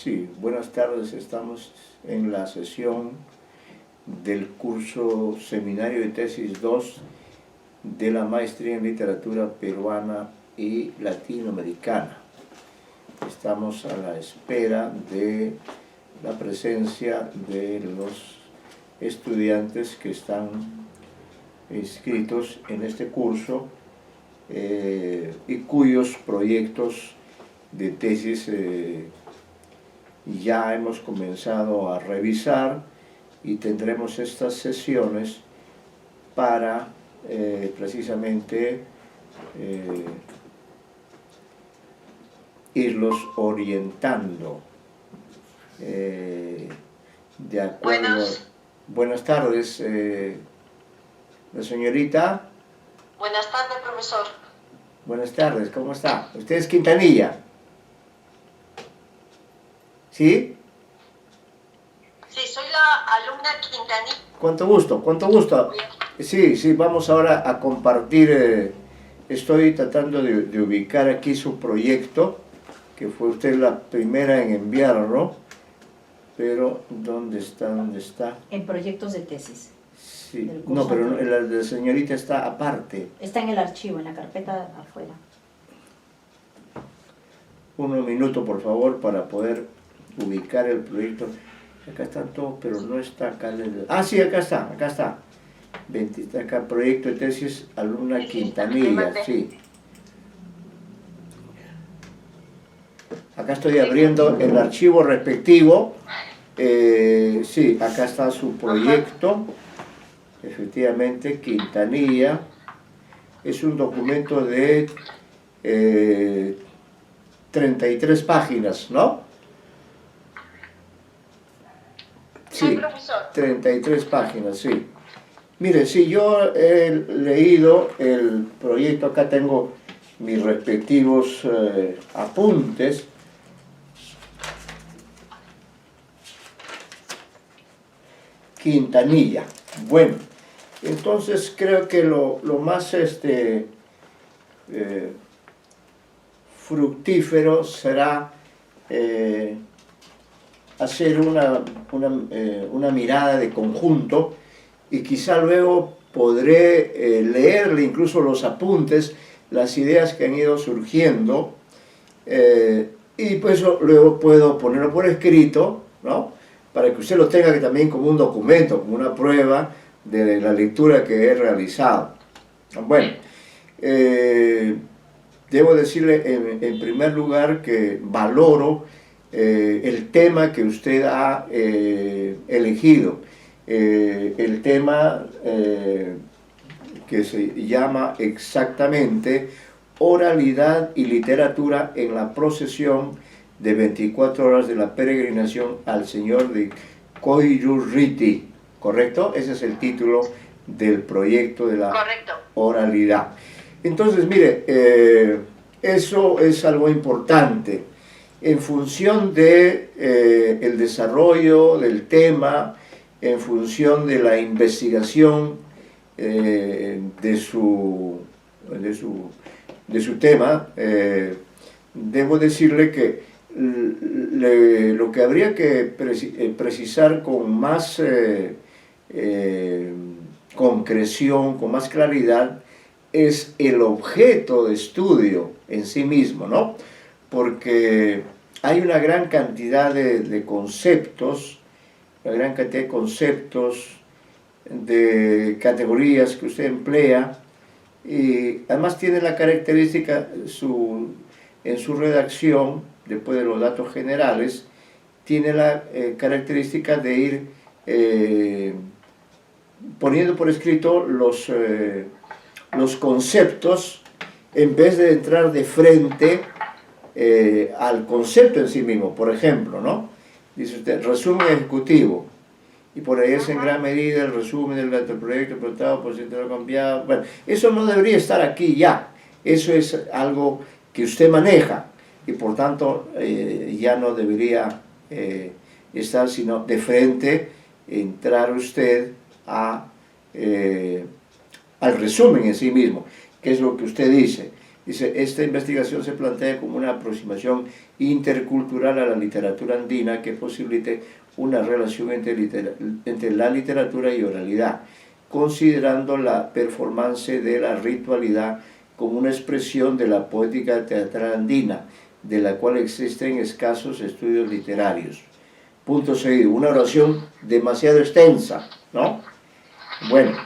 Sí, buenas tardes. Estamos en la sesión del curso Seminario de Tesis 2 de la Maestría en Literatura Peruana y Latinoamericana. Estamos a la espera de la presencia de los estudiantes que están inscritos en este curso y cuyos proyectos de tesis ya hemos comenzado a revisar, y tendremos estas sesiones para precisamente irlos orientando de acuerdo. Buenas tardes, la señorita. Buenas tardes, profesor. Buenas tardes, ¿cómo está? ¿Usted es Quintanilla? ¿Sí? Sí, soy la alumna Quintanilla. Cuánto gusto, cuánto gusto. Sí, vamos ahora a compartir. Estoy tratando de ubicar aquí su proyecto, que fue usted la primera en enviarlo, pero ¿dónde está? En proyectos de tesis. Sí, no, pero la de la señorita está aparte. Está en el archivo, en la carpeta afuera. Un minuto, por favor, para poder ubicar el proyecto. Acá están todos, pero no está acá. Ah, sí, acá está. Está acá, proyecto de tesis, alumna Quintanilla, sí. Acá estoy abriendo el archivo respectivo. Sí, acá está su proyecto. Efectivamente, Quintanilla. Es un documento de 33 páginas, ¿no? Sí, 33 páginas, sí. Mire, si yo he leído el proyecto, acá tengo mis respectivos apuntes. Quintanilla. Bueno, entonces creo que lo más fructífero será hacer una mirada de conjunto, y quizá luego podré leerle incluso los apuntes, las ideas que han ido surgiendo, y pues luego puedo ponerlo por escrito, ¿no? Para que usted lo tenga también como un documento, como una prueba de la lectura que he realizado. Bueno, debo decirle en primer lugar que valoro el tema que usted ha elegido, el tema que se llama exactamente Oralidad y Literatura en la procesión de 24 horas de la peregrinación al Señor de Koirurriti, ¿correcto? Ese es el título del proyecto de la oralidad. Entonces, mire, eso es algo importante. En función de el desarrollo del tema, en función de la investigación de su tema, debo decirle que lo que habría que precisar con más concreción, con más claridad, es el objeto de estudio en sí mismo, ¿no? Porque hay una gran cantidad de conceptos, de categorías que usted emplea, y además tiene la característica, en su redacción, después de los datos generales, tiene la característica de ir poniendo por escrito los conceptos, en vez de entrar de frente al concepto en sí mismo. Por ejemplo, ¿no? Dice usted, resumen ejecutivo, y por ahí es en gran medida el resumen del proyecto presentado por el centro cambiado. Bueno, eso no debería estar aquí ya, eso es algo que usted maneja, y por tanto ya no debería estar, sino de frente, entrar usted al resumen en sí mismo, que es lo que usted dice. Dice, esta investigación se plantea como una aproximación intercultural a la literatura andina que posibilite una relación entre la literatura y oralidad, considerando la performance de la ritualidad como una expresión de la poética teatral andina, de la cual existen escasos estudios literarios. Punto seguido, una oración demasiado extensa, ¿no? Bueno,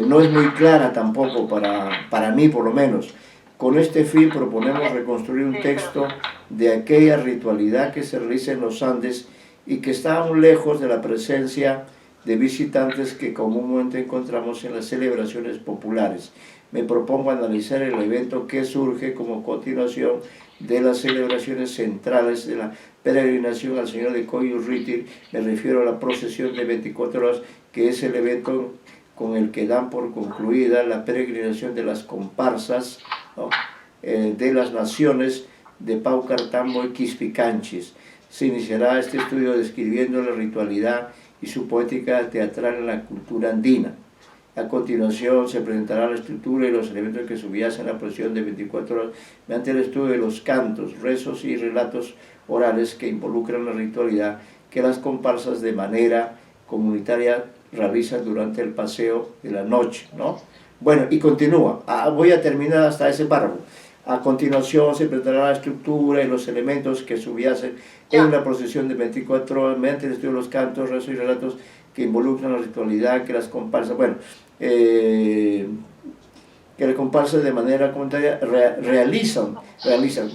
no es muy clara tampoco para mí por lo menos. Con este fin proponemos reconstruir un texto de aquella ritualidad que se realiza en los Andes y que está aún lejos de la presencia de visitantes que comúnmente encontramos en las celebraciones populares. Me propongo analizar el evento que surge como continuación de las celebraciones centrales de la peregrinación al Señor de Coyurritir. Me refiero a la procesión de 24 horas, que es el evento con el que dan por concluida la peregrinación de las comparsas, ¿no?, de las naciones de Paucartambo y Quispicanchis. Se iniciará este estudio describiendo la ritualidad y su poética teatral en la cultura andina. A continuación se presentará la estructura y los elementos que subyacen a la procesión de 24 horas mediante el estudio de los cantos, rezos y relatos orales que involucran la ritualidad que las comparsas de manera comunitaria realizan durante el paseo de la noche, ¿no? Bueno, y continúa. Voy a terminar hasta ese párrafo. A continuación se presentará la estructura y los elementos que subyacen en la procesión de 24 horas mediante el estudio de los cantos, rezos y relatos que involucran la ritualidad que las comparsas, bueno, que las comparsas de manera comunitaria realizan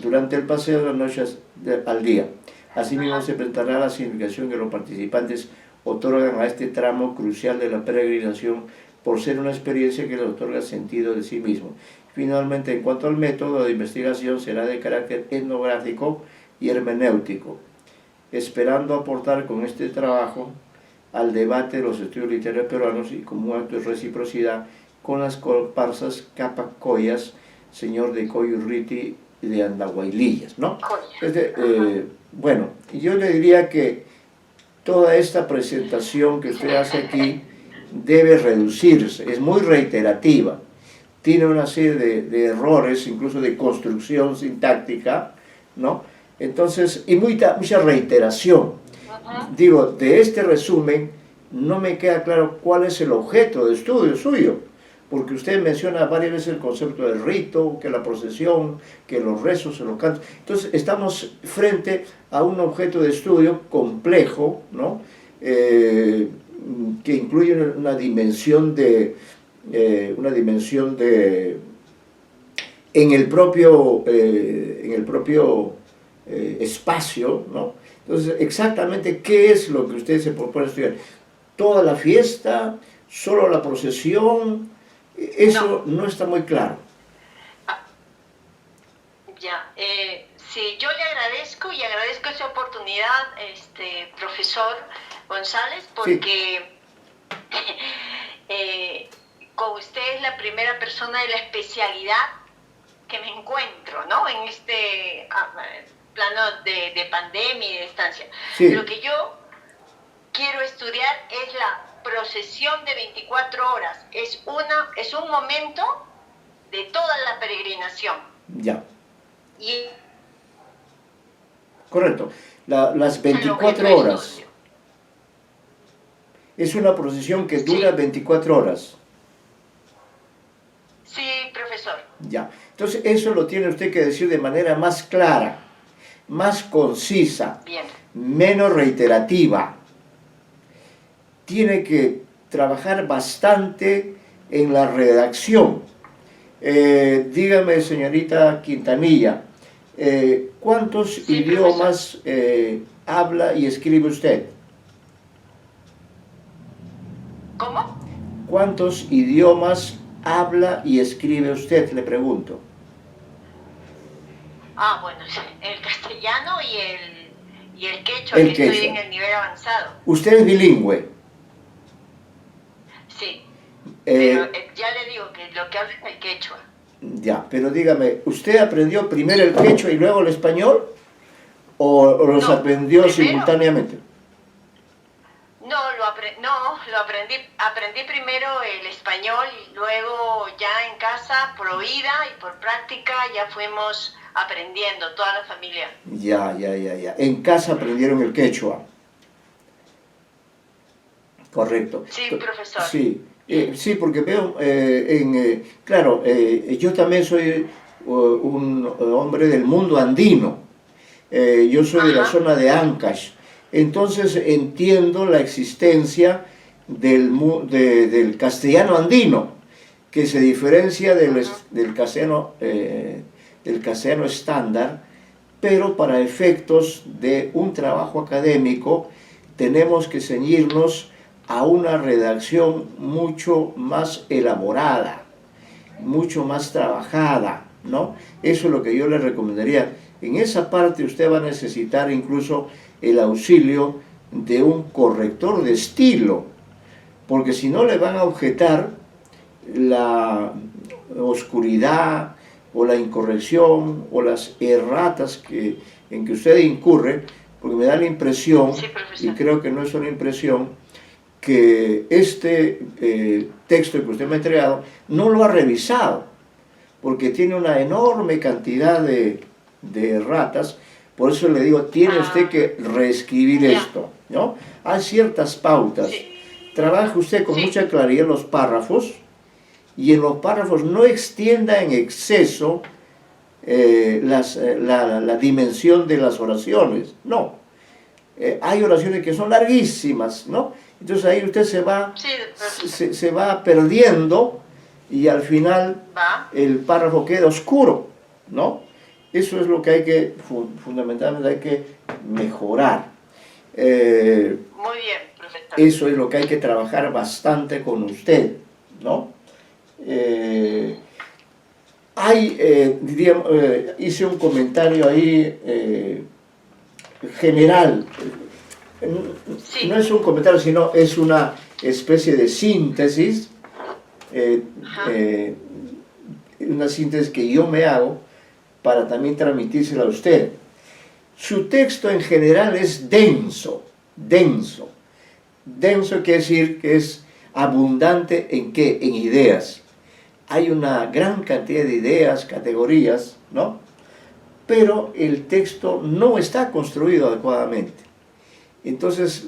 durante el paseo de las noches al día. Asimismo se presentará la significación que los participantes otorgan a este tramo crucial de la peregrinación por ser una experiencia que les otorga sentido de sí mismo. Finalmente, en cuanto al método de investigación, será de carácter etnográfico y hermenéutico, esperando aportar con este trabajo al debate de los estudios literarios peruanos y como un acto de reciprocidad con las comparsas Capacoyas, señor de Coyurriti y de Andahuaylillas, ¿no? Bueno, yo le diría que toda esta presentación que usted hace aquí debe reducirse, es muy reiterativa, tiene una serie de errores, incluso de construcción sintáctica, ¿no? Entonces, y mucha reiteración. Digo, de este resumen no me queda claro cuál es el objeto de estudio suyo, porque usted menciona varias veces el concepto del rito, que la procesión, que los rezos, los cantos. Entonces, estamos frente a un objeto de estudio complejo, ¿no? Que incluye una dimensión en el propio espacio, ¿no? Entonces, exactamente qué es lo que usted se propone estudiar. ¿Toda la fiesta? ¿Solo la procesión? Eso no está muy claro. Sí, yo le agradezco y agradezco esa oportunidad, profesor González, porque con usted es la primera persona de la especialidad que me encuentro, ¿no? En este plano de pandemia y de estancia. Sí. Lo que yo quiero estudiar es la procesión de 24 horas. Es un momento de toda la peregrinación. Ya. Y correcto. Las 24 horas. Es una procesión que dura 24 horas. Sí, profesor. Ya. Entonces, eso lo tiene usted que decir de manera más clara, más concisa, Bien. menos reiterativa. Tiene que trabajar bastante en la redacción. Dígame, señorita Quintanilla, ¿cuántos idiomas habla y escribe usted? ¿Cómo? ¿Cuántos idiomas habla y escribe usted? Le pregunto. Bueno, el castellano y el quechua, que estoy en el nivel avanzado. ¿Usted es bilingüe? Sí, pero ya le digo que lo que hablo es el quechua. Ya, pero dígame, ¿usted aprendió primero el quechua y luego el español? ¿O los aprendió primero, simultáneamente? No, lo aprendí primero el español y luego ya en casa, por oída y por práctica, ya fuimos aprendiendo, toda la familia. Ya. En casa aprendieron el quechua. Correcto. Sí, profesor. Sí, sí, porque veo, claro, yo también soy un hombre del mundo andino. Yo soy de la zona de Ancash. Entonces entiendo la existencia del castellano andino, que se diferencia del castellano estándar, pero para efectos de un trabajo académico tenemos que ceñirnos a una redacción mucho más elaborada, mucho más trabajada, ¿no? Eso es lo que yo le recomendaría. En esa parte usted va a necesitar incluso el auxilio de un corrector de estilo, porque si no le van a objetar la oscuridad o la incorrección o las erratas en que usted incurre, porque me da la impresión, Sí, y creo que no es una impresión, que este texto que usted me ha entregado no lo ha revisado, porque tiene una enorme cantidad de erratas. Por eso le digo, tiene usted que reescribir esto, ¿no? Hay ciertas pautas. Sí. Trabaje usted con Sí. mucha claridad los párrafos, y en los párrafos no extienda en exceso la dimensión de las oraciones, no. Hay oraciones que son larguísimas, ¿no? Entonces ahí usted se va perdiendo y al final el párrafo queda oscuro, ¿no? Eso es lo que hay que, fundamentalmente hay que mejorar. Muy bien, profesor. Eso es lo que hay que trabajar bastante con usted, ¿no? Hice un comentario ahí general. Sí. No es un comentario, sino es una especie de síntesis, una síntesis que yo me hago para también transmitírsela a usted. Su texto en general es denso. Denso quiere decir que es abundante ¿en qué? En ideas. Hay una gran cantidad de ideas, categorías, ¿no? Pero el texto no está construido adecuadamente. Entonces,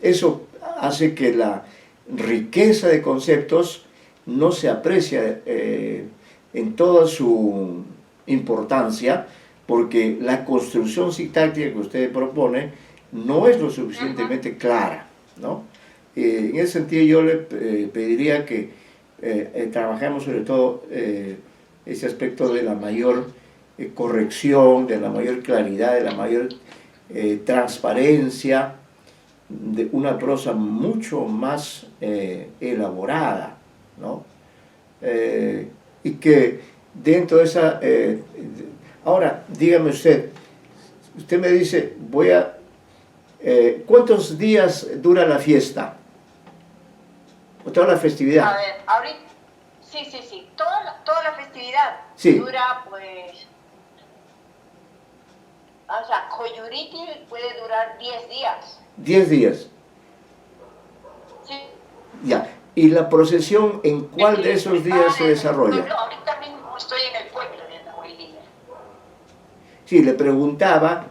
eso hace que la riqueza de conceptos no se aprecia en toda su importancia, porque la construcción sintáctica que usted propone no es lo suficientemente clara, ¿no? En ese sentido yo le pediría que trabajemos sobre todo ese aspecto de la mayor corrección, de la mayor claridad, de la mayor transparencia, de una prosa mucho más elaborada, ¿no? Y que dentro de esa... ahora, dígame usted me dice, ¿cuántos días dura la fiesta? ¿O toda la festividad? A ver, ahorita, sí, toda la festividad Sí. dura, pues, o sea, Coyuriti puede durar 10 días. 10 días. Sí. Ya. ¿Y la procesión en cuál de esos días se desarrolla? No, ahorita mismo estoy en el pueblo de Andahuaylilla. Sí, le preguntaba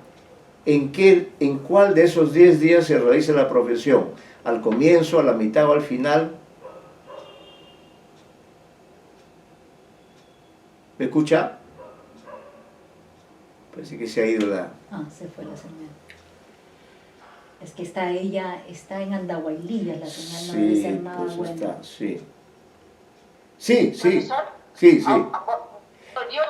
en cuál de esos 10 días se realiza la procesión. ¿Al comienzo, a la mitad o al final? ¿Me escucha? Parece que se ha ido la... Ah, se fue la señal. Es que está en Andahuaylilla, la señal no debe ser nada pues buena. está, sí. Sí. ¿Profesor? Sí. Volvió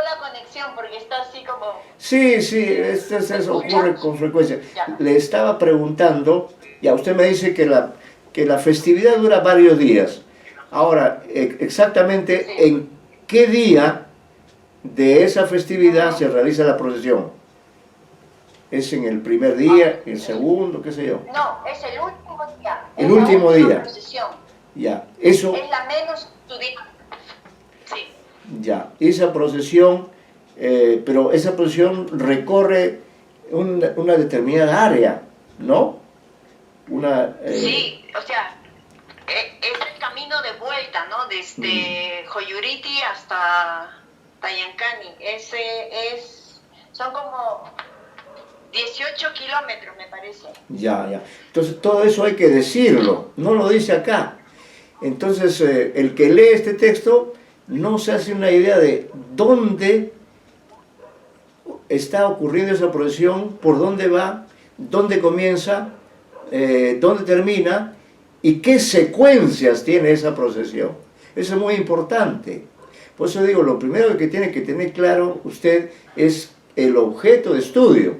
la conexión porque está así como... Sí, eso ocurre con frecuencia. Ya. Le estaba preguntando, ya usted me dice que la festividad dura varios días. Ahora, exactamente Sí. en qué día de esa festividad se realiza la procesión. ¿Es en el primer día, el segundo, qué sé yo? No, es el último día. El Es la último última día. procesión. Ya, eso... Es la menos estudiada. Sí. Ya, esa procesión, pero esa procesión recorre una determinada área, ¿no? Sí, o sea, es el camino de vuelta, ¿no? Desde Joyuriti hasta Tayancani. Son como 18 kilómetros, me parece. Ya. Entonces todo eso hay que decirlo, no lo dice acá. Entonces el que lee este texto no se hace una idea de dónde está ocurriendo esa procesión, por dónde va, dónde comienza, dónde termina y qué secuencias tiene esa procesión. Eso es muy importante. Por eso digo, lo primero que tiene que tener claro usted es el objeto de estudio.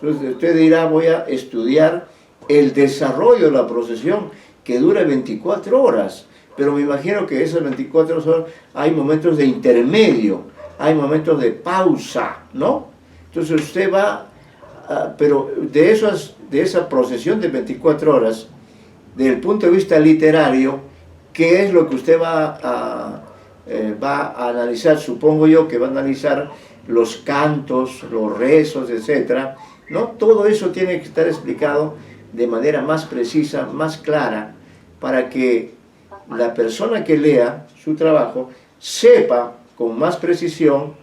Entonces usted dirá, voy a estudiar el desarrollo de la procesión que dura 24 horas, pero me imagino que esas 24 horas hay momentos de intermedio, hay momentos de pausa, ¿no? Entonces usted va, pero de esa procesión de 24 horas, desde el punto de vista literario, ¿qué es lo que usted va a analizar? Supongo yo que va a analizar los cantos, los rezos, etcétera, ¿no? Todo eso tiene que estar explicado de manera más precisa, más clara, para que la persona que lea su trabajo sepa con más precisión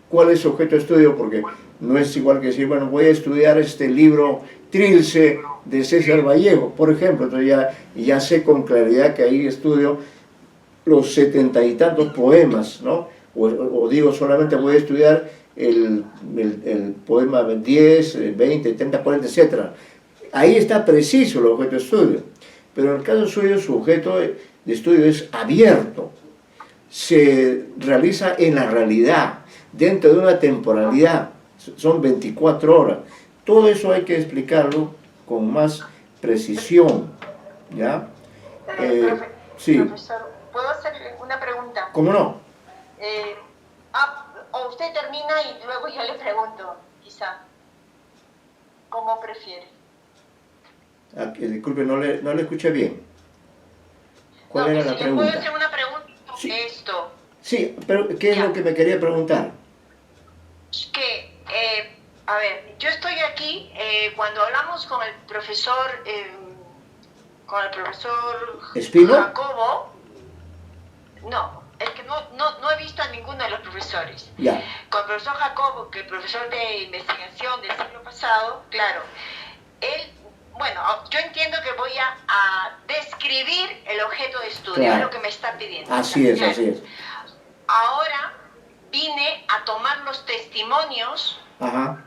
cuál es su objeto de estudio, porque no es igual que decir, bueno, voy a estudiar este libro Trilce de César Vallejo, por ejemplo. Entonces ya sé con claridad que ahí estudio los 70 y tantos poemas, ¿no? O digo, solamente voy a estudiar el poema 10, 20, 30, 40, etc. Ahí está preciso el objeto de estudio. Pero en el caso suyo, su objeto de estudio es abierto. Se realiza en la realidad, dentro de una temporalidad. Son 24 horas. Todo eso hay que explicarlo con más precisión, ¿ya? Sí. Profesor, ¿puedo hacerle una pregunta? ¿Cómo no? O usted termina y luego yo le pregunto, quizá. ¿Cómo prefiere? Disculpe, no le escuché bien. ¿Cuál era la pregunta? ¿Le puedo hacer una pregunta sobre esto? Sí, pero ¿qué es lo que me quería preguntar? Que, a ver, yo estoy aquí, cuando hablamos con el profesor ¿Espino? Jacobo, no, es que no he visto a ninguno de los profesores. Ya. Con el profesor Jacobo, que es el profesor de investigación del siglo pasado, claro, él, bueno, yo entiendo que voy a describir el objeto de estudio, claro, es lo que me está pidiendo. Así es, claro. Así es. Ahora vine a tomar los testimonios. Ajá.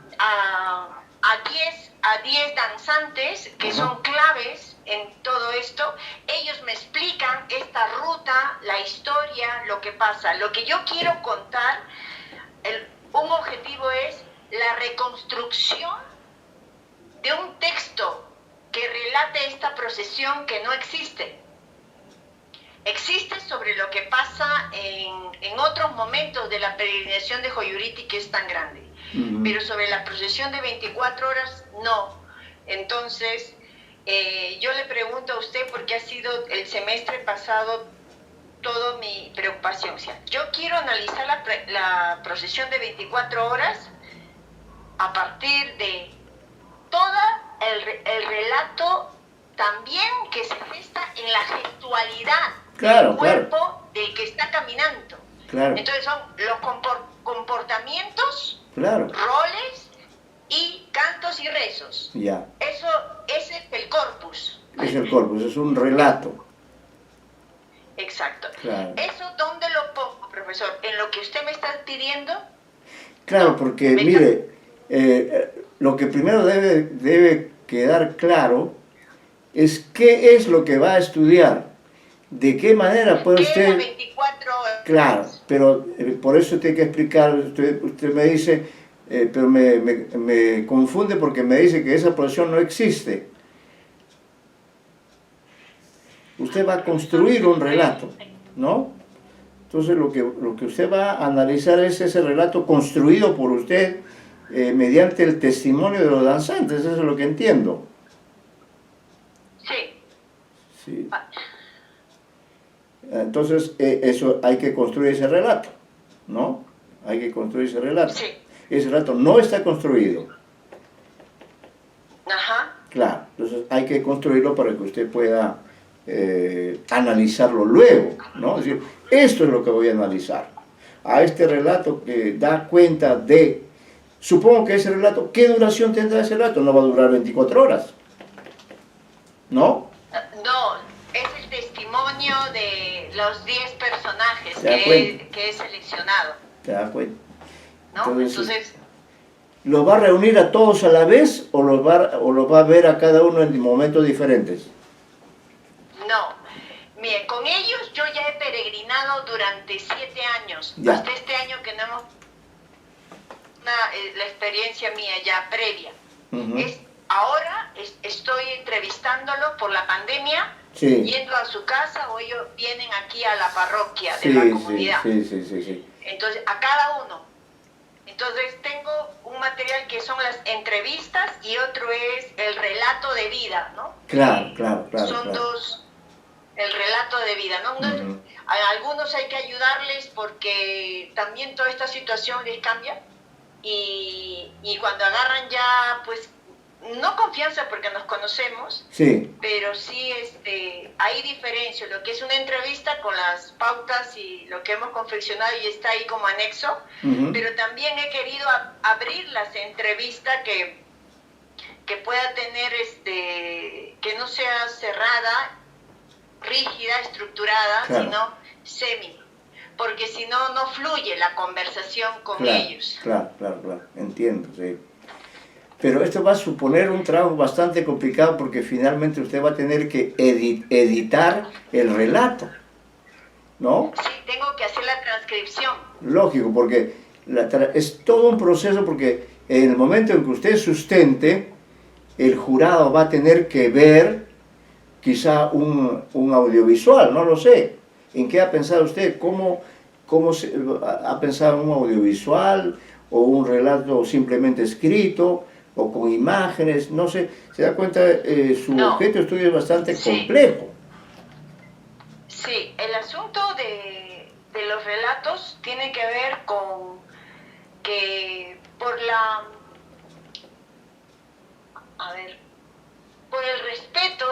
A 10 danzantes que son claves en todo esto. Ellos me explican esta ruta, la historia, lo que pasa. Lo que yo quiero contar, un objetivo es la reconstrucción de un texto que relate esta procesión que no existe. Existe sobre lo que pasa en otros momentos de la peregrinación de Joyuriti, que es tan grande. Pero sobre la procesión de 24 horas, no. Entonces, yo le pregunto a usted, porque ha sido el semestre pasado toda mi preocupación. O sea, yo quiero analizar la procesión de 24 horas a partir de todo el relato también que se gesta en la gestualidad del cuerpo del que está caminando. Claro. Entonces son los comportamientos, roles y cantos y rezos. Ya. Eso es el corpus. Es el corpus, es un relato. Exacto. Claro. ¿Eso dónde lo pongo, profesor? ¿En lo que usted me está pidiendo? Claro, no, porque mire, lo que primero debe quedar claro es qué es lo que va a estudiar. ¿De qué manera puede usted...? 24 horas. Claro, pero por eso tiene que explicar, usted me dice, pero me confunde porque me dice que esa procesión no existe. Usted va a construir un relato, ¿no? Entonces lo que usted va a analizar es ese relato construido por usted mediante el testimonio de los danzantes, eso es lo que entiendo. Sí. Entonces, eso hay que construir ese relato, ¿no? Hay que construir ese relato. Ese relato no está construido. Ajá. Claro. Entonces Entonces hay que construirlo para que usted pueda analizarlo luego, ¿no? Es decir, esto es lo que voy a analizar. A este relato que da cuenta de, supongo que ese relato, ¿qué duración tendrá ese relato? No va a durar 24 horas, ¿no? No, es el testimonio de los 10 personajes ¿Te das cuenta? que he seleccionado, ¿Te das cuenta? ¿no? Entonces, ¿Los va a reunir a todos a la vez o los va a ver a cada uno en momentos diferentes? no. Mire, con ellos yo ya he peregrinado durante 7 años, Ya. hasta este año que no hemos... la experiencia mía ya previa. Ujú. Ahora estoy entrevistándolo por la pandemia, Sí. yendo a su casa o ellos vienen aquí a la parroquia de Sí, la sí, comunidad. sí. Entonces, a cada uno. Entonces, tengo un material que son las entrevistas y otro es el relato de vida, ¿no? Claro. Son dos, el relato de vida, ¿no? Ujú. A algunos hay que ayudarles porque también toda esta situación les cambia y cuando agarran ya, pues, no confianza porque nos conocemos, Sí, pero sí hay diferencia, lo que es una entrevista con las pautas y lo que hemos confeccionado y está ahí como anexo, ujú. pero también he querido abrir las entrevistas que pueda tener, que no sea cerrada, rígida, estructurada, Claro. sino semi, porque si no, no fluye la conversación con Claro, ellos. claro, entiendo, sí. Pero esto va a suponer un trabajo bastante complicado porque finalmente usted va a tener que editar el relato, ¿no? Sí, tengo que hacer la transcripción. Lógico, porque es todo un proceso porque en el momento en que usted sustente, el jurado va a tener que ver quizá un audiovisual, no lo sé. ¿En qué ha pensado usted? ¿Cómo ha pensado en un audiovisual o un relato simplemente escrito o con imágenes? No sé, se da cuenta, su No. objeto de estudio es bastante Sí. complejo. Sí, el asunto de los relatos tiene que ver con que por el respeto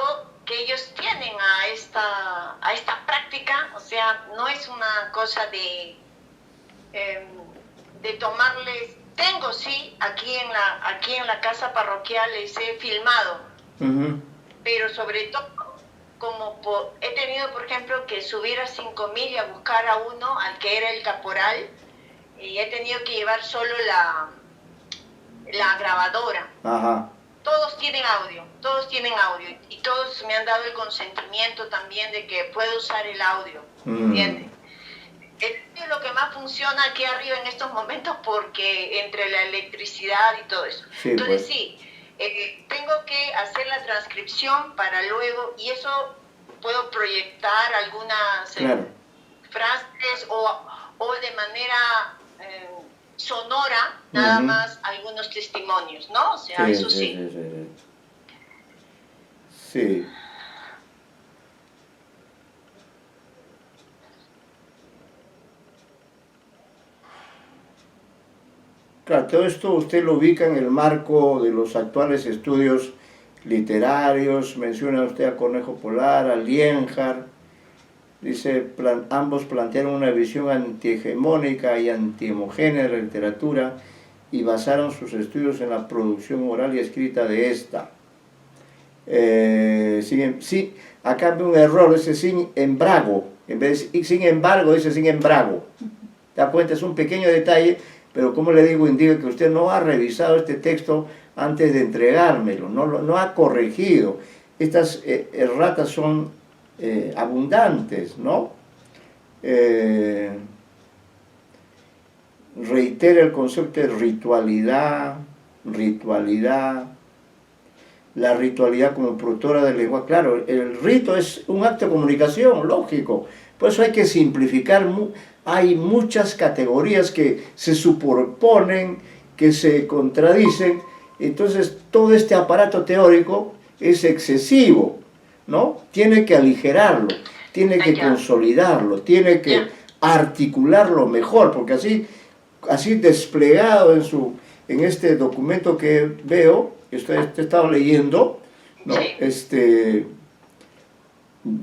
que ellos tienen a esta práctica, o sea, no es una cosa de tomarles. Tengo, sí, aquí en la casa parroquial les he filmado, Ujú. pero sobre todo he tenido, por ejemplo, que subir a 5.000 y a buscar a uno, al que era el caporal, y he tenido que llevar solo la grabadora. Ajá. Todos tienen audio, y todos me han dado el consentimiento también de que puedo usar el audio, ¿entiendes? Es lo que más funciona aquí arriba en estos momentos porque entre la electricidad y todo eso. Sí, Entonces pues. sí, tengo que hacer la transcripción para luego, y eso puedo proyectar algunas Claro. frases o de manera sonora, nada Ujú. más algunos testimonios, ¿no? O sea, eso sí. Sí. Claro, todo esto usted lo ubica en el marco de los actuales estudios literarios. Menciona usted a Cornejo Polar, a Lienhard. Dice, ambos plantearon una visión antihegemónica y antihomogénea de la literatura y basaron sus estudios en la producción oral y escrita de esta. Sí, acá hay un error, dice sin embargo, en vez de sin embargo, dice sin embargo. ¿Te das cuenta? Es un pequeño detalle, pero como le digo, indica que usted no ha revisado este texto antes de entregármelo, no ha corregido. Estas erratas son abundantes, ¿no? Reitera el concepto de ritualidad, la ritualidad como productora del lenguaje. Claro, el rito es un acto de comunicación, lógico, por eso hay que simplificar. Hay muchas categorías que se superponen, que se contradicen, entonces todo este aparato teórico es excesivo, ¿no? Tiene que aligerarlo, tiene que consolidarlo, tiene que articularlo mejor, porque así desplegado en este documento que veo, que usted ha estado leyendo, ¿no? Sí.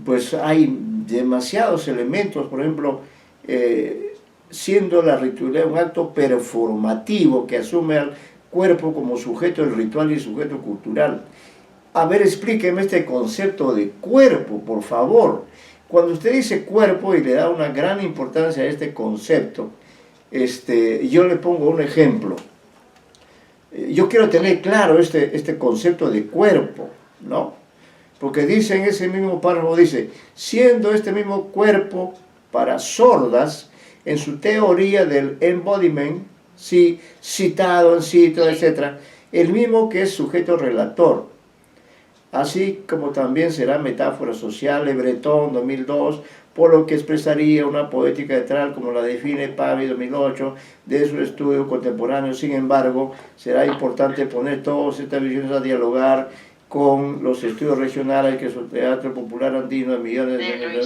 Pues hay demasiados elementos, por ejemplo, siendo la ritualidad un acto performativo que asume al cuerpo como sujeto del ritual y sujeto cultural. A ver, explíqueme este concepto de cuerpo, por favor. Cuando usted dice cuerpo y le da una gran importancia a este concepto, yo le pongo un ejemplo. Yo quiero tener claro este concepto de cuerpo, ¿no? Porque dice en ese mismo párrafo, dice, siendo este mismo cuerpo para sordas, en su teoría del embodiment, sí, citado en sitio, etc., el mismo que es sujeto relator, así como también será metáfora social de Breton 2002, por lo que expresaría una poética teatral como la define Pavi 2008 de su estudio contemporáneo. Sin embargo, será importante poner todas estas visiones a dialogar con los estudios regionales que es el Teatro Popular Andino de Millones de Años,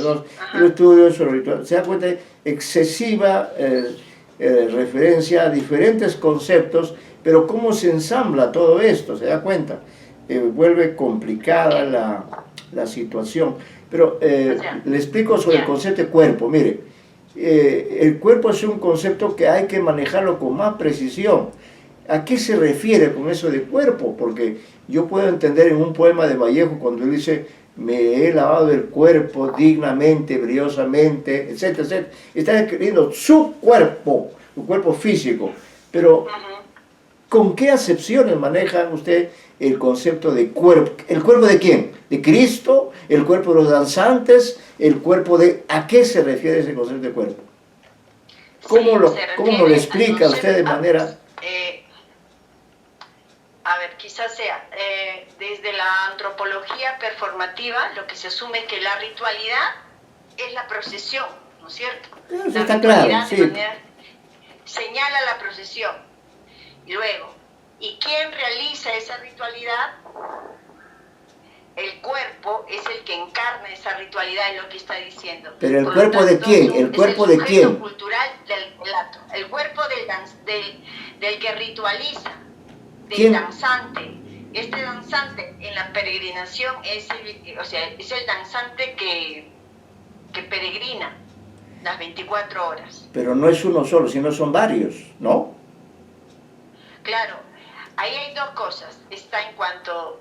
y los estudios sobre ritual. Se da cuenta de excesiva referencia a diferentes conceptos, pero cómo se ensambla todo esto, se da cuenta. Vuelve complicada la situación. Pero le explico sobre el concepto de cuerpo. Mire, el cuerpo es un concepto que hay que manejarlo con más precisión. ¿A qué se refiere con eso de cuerpo? Porque yo puedo entender en un poema de Vallejo cuando él dice me he lavado el cuerpo dignamente, briosamente, etcétera, etcétera. Está describiendo su cuerpo físico. Pero, ¿con qué acepciones maneja usted el concepto de cuerpo? ¿El cuerpo de quién? ¿De Cristo? ¿El cuerpo de los danzantes? ¿El cuerpo de...? ¿A qué se refiere ese concepto de cuerpo? ¿Cómo lo explica usted de manera...? A ver, quizás sea, desde la antropología performativa, lo que se asume es que la ritualidad es la procesión, ¿no es cierto? Eso está claro, sí. Señala la procesión. Y luego, ¿y quién realiza esa ritualidad? El cuerpo es el que encarna esa ritualidad, es lo que está diciendo. ¿Pero el cuerpo de quién? ¿El cuerpo de quién? El sujeto cultural del relato. El cuerpo del que ritualiza, del danzante. Este danzante en la peregrinación es el danzante que peregrina las 24 horas. Pero no es uno solo, sino son varios, ¿no? Claro, ahí hay dos cosas. Está en cuanto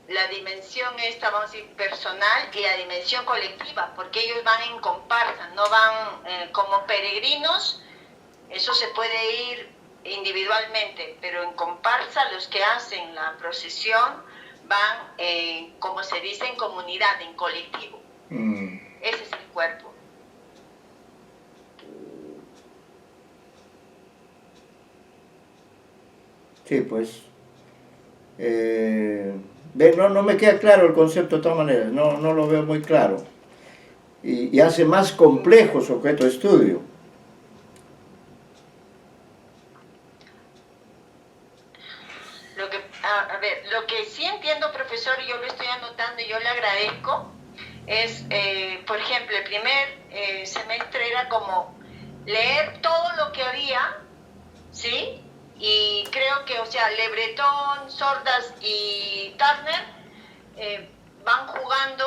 la dimensión esta, vamos a decir, personal y la dimensión colectiva, porque ellos van en comparsa, no van como peregrinos. Eso se puede ir individualmente, pero en comparsa los que hacen la procesión van, como se dice, en comunidad, en colectivo. Ese es el cuerpo. Sí, pues. No me queda claro el concepto de todas maneras, no lo veo muy claro. Y hace más complejo su objeto de estudio. Lo que sí entiendo, profesor, y yo lo estoy anotando y yo le agradezco, es, por ejemplo, el primer semestre era como leer todo lo que había, ¿sí? Y creo que, Le Breton, Sordas y Turner van jugando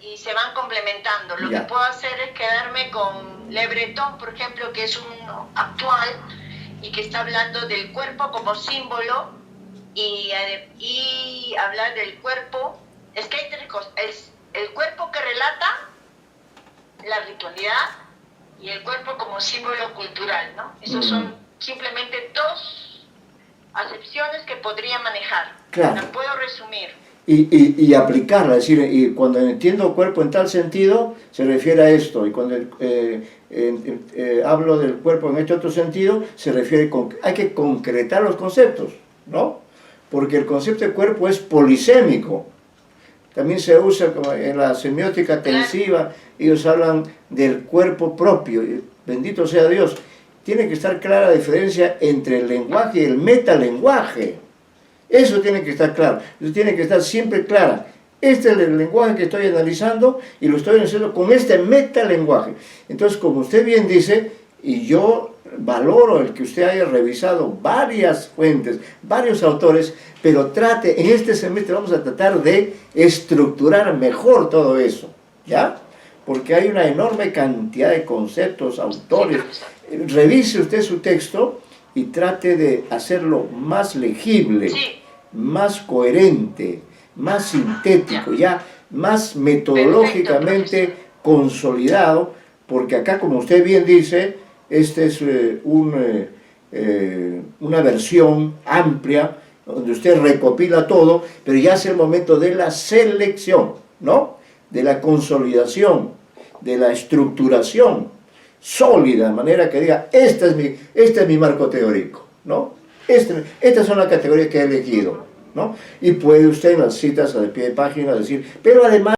y se van complementando. Lo que puedo hacer es quedarme con Le Breton, por ejemplo, que es uno actual y que está hablando del cuerpo como símbolo y hablar del cuerpo. Es que hay tres cosas: el cuerpo que relata la ritualidad y el cuerpo como símbolo cultural, ¿no? Esos son simplemente dos acepciones que podría manejar. Claro. Las puedo resumir. Y aplicarla, es decir, y cuando entiendo cuerpo en tal sentido, se refiere a esto, y cuando hablo del cuerpo en este otro sentido, se refiere hay que concretar los conceptos, ¿no? Porque el concepto de cuerpo es polisémico. También se usa como en la semiótica tensiva, ellos hablan del cuerpo propio, bendito sea Dios. Tiene que estar clara la diferencia entre el lenguaje y el metalenguaje. Eso tiene que estar claro, eso tiene que estar siempre clara. Este es el lenguaje que estoy analizando y lo estoy analizando con este metalenguaje. Entonces, como usted bien dice, y yo valoro el que usted haya revisado varias fuentes, varios autores, pero trate, en este semestre vamos a tratar de estructurar mejor todo eso, ¿ya? Porque hay una enorme cantidad de conceptos, autores. Revise usted su texto y trate de hacerlo más legible, Sí. más coherente, más sintético, ya más metodológicamente Perfecto, consolidado, porque acá, como usted bien dice, esta es una versión amplia, donde usted recopila todo, pero ya es el momento de la selección, ¿no? De la consolidación, de la estructuración sólida, de manera que diga, este es mi marco teórico, ¿no? Estas son las categorías que he elegido, ¿no? Y puede usted en las citas de pie de página decir, pero además